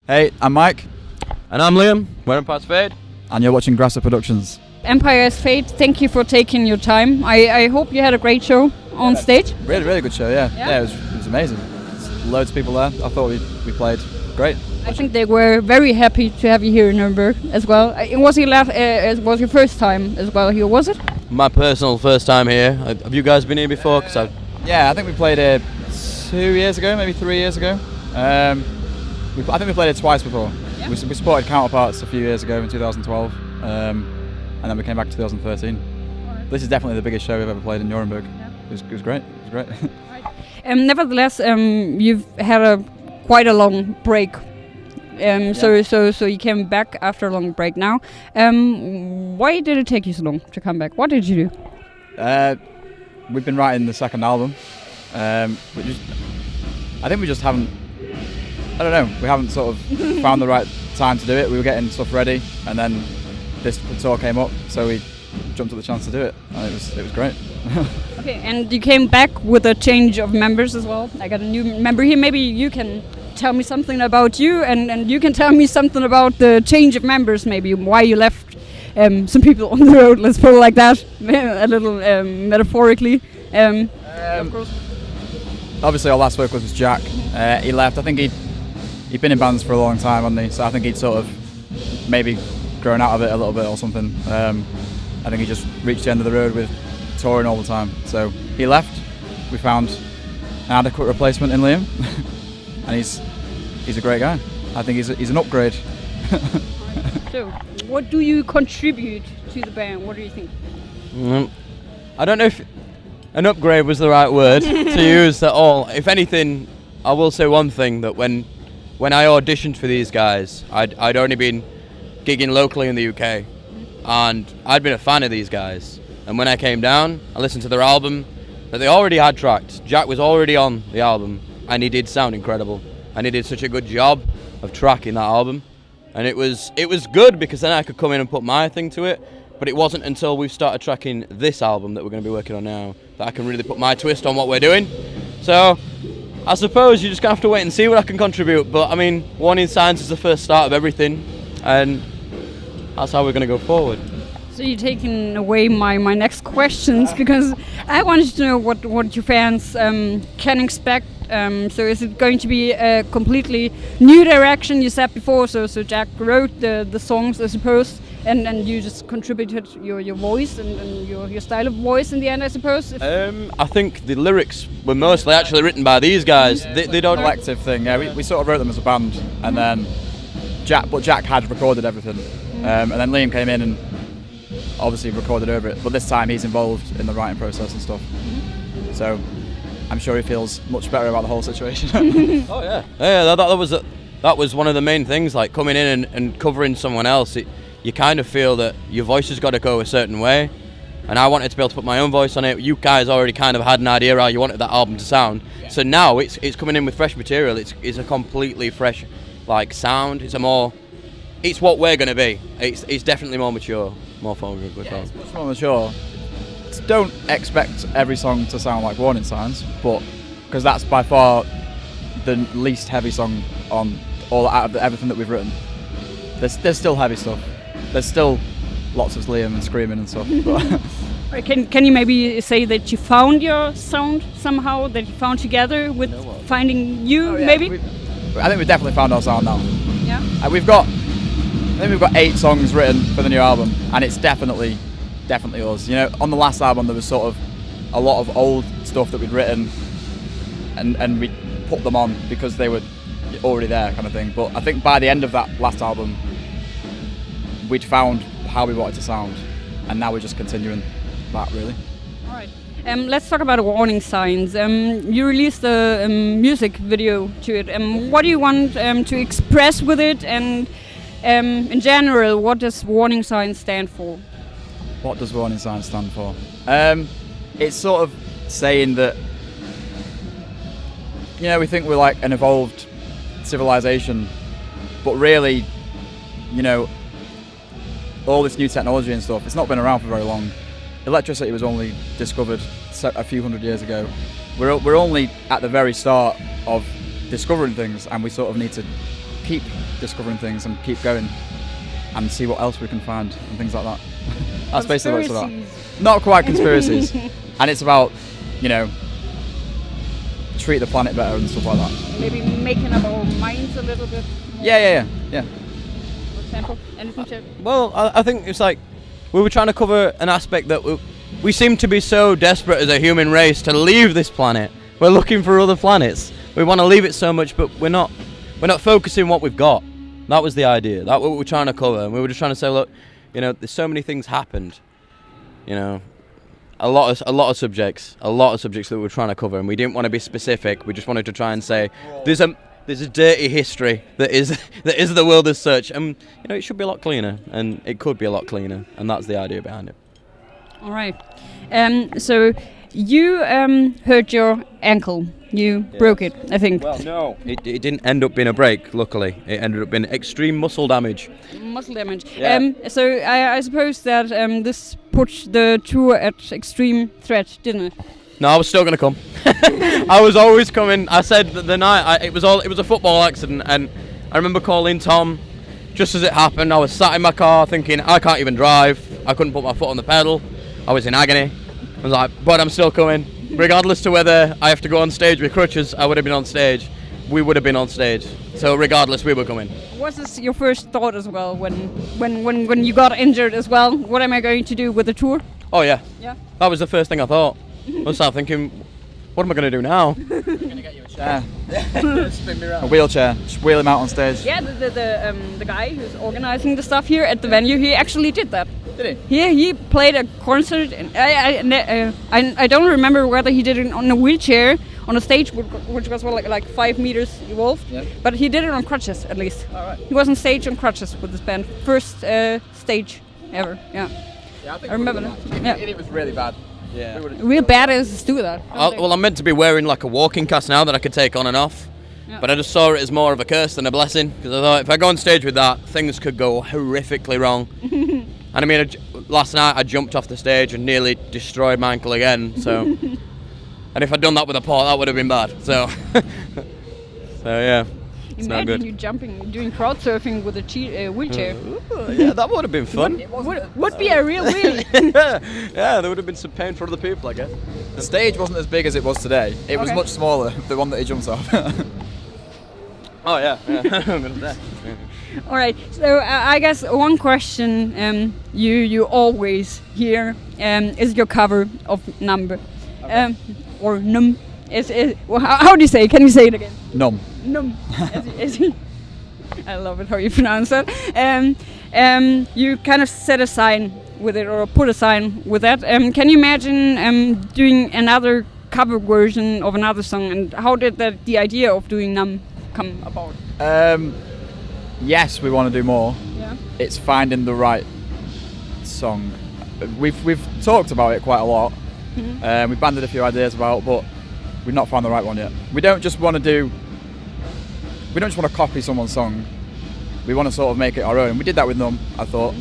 Hey, I'm Mike. And I'm Liam. We're Empire's Fade. And you're watching Grasser Productions. Empire's Fate, thank you for taking your time. I hope you had a great show on stage. Really good show, yeah. Yeah, it was amazing. Loads of people there. I thought we played great. I think they were very happy to have you here in Nuremberg as well. It was your first time as well here, was it? My personal first time here. Have you guys been here before? Yeah, I think we played here 2 years ago, maybe 3 years ago. I think we played it twice before. Yeah. We supported Counterparts a few years ago in 2012, and then we came back in 2013. Right. This is definitely the biggest show we've ever played in Nuremberg. Yeah. It was great. It was great. Right. Nevertheless, you've had quite a long break. So you came back after a long break now. Why did it take you so long to come back? What did you do? We've been writing the second album. I think we just haven't. I don't know. We haven't sort of found the right time to do it. We were getting stuff ready, and then this tour came up, so we jumped at the chance to do it, and it was great. Okay, and you came back with a change of members as well. I got a new member here. Maybe you can tell me something about you, and you can tell me something about the change of members. Maybe why you left some people on the road. Let's put it like that, a little metaphorically. Of course. Obviously, our last work was Jack. He left. I think he'd been in bands for a long time, hadn't he? So I think he'd sort of maybe grown out of it a little bit or something. I think he just reached the end of the road with touring all the time. So he left. We found an adequate replacement in Liam, and he's a great guy. I think he's an upgrade. So, what do you contribute to the band? What do you think? I don't know if an upgrade was the right word to use at all. If anything, I will say one thing, that when I auditioned for these guys, I'd only been gigging locally in the UK, and I'd been a fan of these guys. And when I came down, I listened to their album that they already had tracked. Jack was already on the album, and he did sound incredible, and he did such a good job of tracking that album. And it was good, because then I could come in and put my thing to it. But it wasn't until we've started tracking this album that we're going to be working on now that I can really put my twist on what we're doing. So I suppose you just have to wait and see what I can contribute. But I mean, Warning Signs is the first start of everything, and that's how we're going to go forward. So you're taking away my next questions, because I wanted to know what your fans can expect. So is it going to be a completely new direction? You said before, so Jack wrote the songs, I suppose, and you just contributed your voice and your style of voice in the end, I suppose. I think the lyrics were mostly actually written by these guys. They don't collective thing. Yeah, we sort of wrote them as a band, and then Jack had recorded everything, and then Liam came in and obviously recorded over it. But this time he's involved in the writing process and stuff. So I'm sure he feels much better about the whole situation. Oh yeah, that was one of the main things. Like coming in and covering someone else, you kind of feel that your voice has got to go a certain way, and I wanted to be able to put my own voice on it. You guys already kind of had an idea how you wanted that album to sound, so now it's coming in with fresh material. It's a completely fresh sound. It's what we're going to be. It's definitely more mature, more forward. It's much more mature. Don't expect every song to sound like Warning Signs, but because that's by far the least heavy song on everything that we've written. There's still heavy stuff. There's still lots of Liam and screaming and stuff. But can you maybe say that you found your sound somehow? That you found together with finding you? Maybe. I think we've definitely found our sound now. Yeah. I think we've got 8 songs written for the new album, and it's definitely us. You know, on the last album there was sort of a lot of old stuff that we'd written, and we put them on because they were already there, kind of thing. But I think by the end of that last album, we'd found how we wanted to sound, and now we're just continuing that, really. All right. Let's talk about Warning Signs. You released a music video to it. What do you want to express with it, and in general, what does Warning Signs stand for? What does Warning Signs stand for? It's sort of saying that, we think we're like an evolved civilization, but really, all this new technology and stuff, it's not been around for very long. Electricity was only discovered a few hundred years ago. We're only at the very start of discovering things, and we sort of need to keep discovering things and keep going and see what else we can find and things like that. That's basically what it's about. Not quite conspiracies. And it's about, you know, treat the planet better and stuff like that. Maybe making up our minds a little bit. Yeah. For example, anything to... Well, I think it's like we were trying to cover an aspect that we seem to be so desperate as a human race to leave this planet. We're looking for other planets. We want to leave it so much, but we're not focusing on what we've got. That was the idea. That's what we were trying to cover. And we were just trying to say, look, you know, there's so many things happened. You know, a lot of subjects that we were trying to cover, and we didn't want to be specific. We just wanted to try and say there's a dirty history that is the world as such, and you know, it should be a lot cleaner, and it could be a lot cleaner, and that's the idea behind it. All right. So you hurt your ankle. You broke it, I think. Well, no, it didn't end up being a break. Luckily, it ended up being extreme muscle damage. Muscle damage. Yeah. So I suppose that this put the tour at extreme threat, didn't it? No, I was still gonna come. I was always coming. I said that the night it was a football accident, and I remember calling Tom just as it happened. I was sat in my car thinking I can't even drive. I couldn't put my foot on the pedal. I was in agony. I was like, but I'm still coming. Regardless to whether I have to go on stage with crutches, I would have been on stage. We would have been on stage. So regardless, we were coming. Was this your first thought as well when you got injured as well? What am I going to do with the tour? Oh yeah. Yeah. That was the first thing I thought. I started thinking, what am I going to do now? We're going to get you a chair. Spin me around. A wheelchair. Just wheel him out on stage. Yeah, the guy who's organizing the stuff here at the venue, he actually did that. Did he? Yeah, he played a concert, and I don't remember whether he did it on a wheelchair on a stage which was like 5 meters evolved, yeah. But he did it on crutches at least. All right. He was on stage on crutches with this band, first stage ever. Yeah. Yeah, I remember that. Yeah. It was really bad. Yeah. Real badasses do that. Well, I'm meant to be wearing like a walking cast now that I could take on and off. Yeah. But I just saw it as more of a curse than a blessing, because I thought if I go on stage with that, things could go horrifically wrong. And I mean, last night I jumped off the stage and nearly destroyed my ankle again. So, and if I'd done that with a pot, that would have been bad. So, yeah. It's not good. Imagine you jumping, doing crowd surfing with a wheelchair. Yeah, that would have been fun. Would be a real wheelie. Yeah, there would have been some pain for other people, I guess. The stage wasn't as big as it was today. It was much smaller, the one that he jumped off. Oh yeah. All right. So I guess one question you always hear is your cover of Numb, or Numb. How do you say it? Can you say it again? Numb. Numb. I love it how you pronounce that. You kind of set a sign with it, or put a sign with that. Can you imagine doing another cover version of another song? And how did the idea of doing Numb come about? Yes, we want to do more. Yeah. It's finding the right song. We've talked about it quite a lot. Mm-hmm. We've banded a few ideas about, but we've not found the right one yet. We don't just want to copy someone's song. We want to sort of make it our own. We did that with Numb, I thought.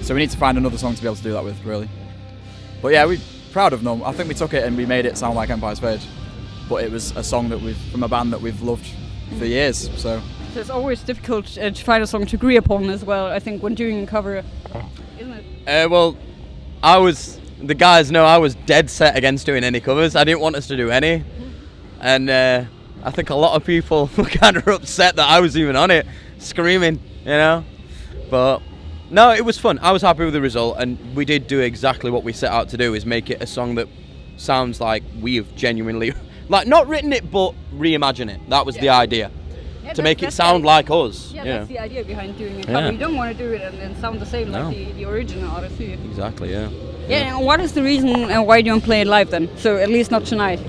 So we need to find another song to be able to do that with, really. But yeah, we're proud of Numb. I think we took it and we made it sound like Empire's Fade. But it was a song from a band that we've loved for years. So it's always difficult to find a song to agree upon as well, I think, when doing a cover, isn't it? Well, the guys know I was dead set against doing any covers. I didn't want us to do any. And I think a lot of people were kind of upset that I was even on it, screaming, you know. But no, it was fun. I was happy with the result, and we did do exactly what we set out to do, is make it a song that sounds like we've genuinely, like, not written it, but reimagine it. That was the idea. Yeah, to make it sound like us. Yeah, that's the idea behind doing a cover. Yeah. You don't want to do it and then sound the same like the original artist. Exactly, yeah. Yeah, and what is the reason why you don't play it live then? So at least not tonight.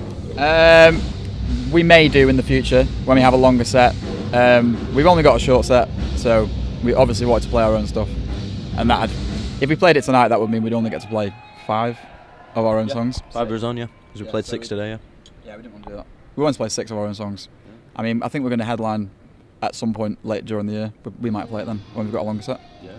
We may do in the future when we have a longer set. We've only got a short set, so we obviously wanted to play our own stuff. And if we played it tonight, that would mean we'd only get to play 5 of our own songs. 5 was on, yeah. Because we played 6 today, yeah. Yeah, we didn't want to do that. We wanted to play 6 of our own songs. I mean, I think we're going to headline at some point late during the year, but we might play it then when we've got a longer set. Yeah.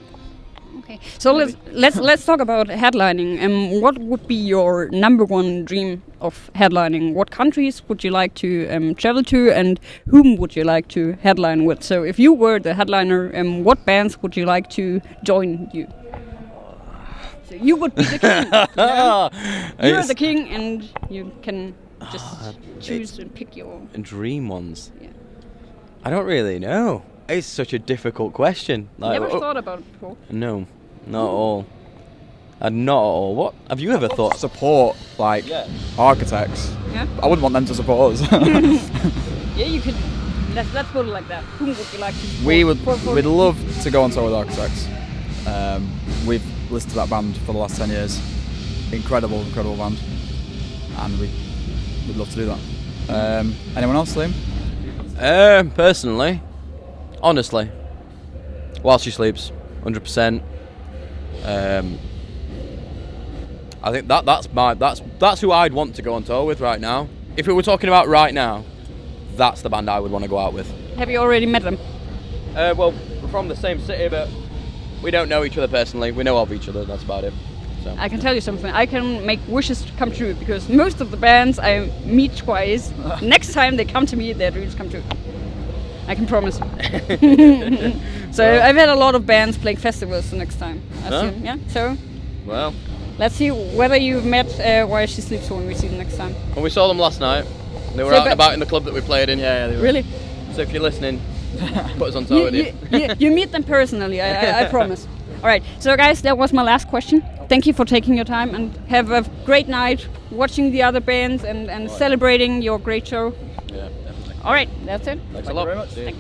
Okay, so let's talk about headlining. What would be your #1 dream of headlining? What countries would you like to travel to, and whom would you like to headline with? So, if you were the headliner, what bands would you like to join you? So you would be the king. You're the king, and you can just choose and pick your dream ones. Yeah. I don't really know. It's such a difficult question. Like, Never thought about it before. No, not at all. Not at all. What have you ever thought? Support like architects. Yeah. I wouldn't want them to support us. Yeah, you could. Let's put it like that. Whom would you like to support? We'd love to go on tour with Architects. We've listened to that band for the last 10 years. Incredible band, and we'd love to do that. Anyone else, Liam? Personally, honestly, while she sleeps, 100%. I think that's who I'd want to go on tour with right now. If we were talking about right now, that's the band I would want to go out with. Have you already met them? Well, we're from the same city, but we don't know each other personally. We know of each other. That's about it. So. I can tell you something. I can make wishes come true because most of the bands I meet twice, next time they come to me, their dreams come true. I can promise. So I've had a lot of bands playing festivals the next time. I assume, yeah. So. Well. Let's see whether you've met While She Sleeps when we see them next time. Well, we saw them last night. They were out and about in the club that we played in. Yeah, they were. Really? So if you're listening, put us on tour with you. You meet them personally, I promise. All right, so guys, that was my last question. Thank you for taking your time and have a great night watching the other bands and celebrating your great show. Yeah, definitely. All right, that's it. Thanks a lot. Very much. See you.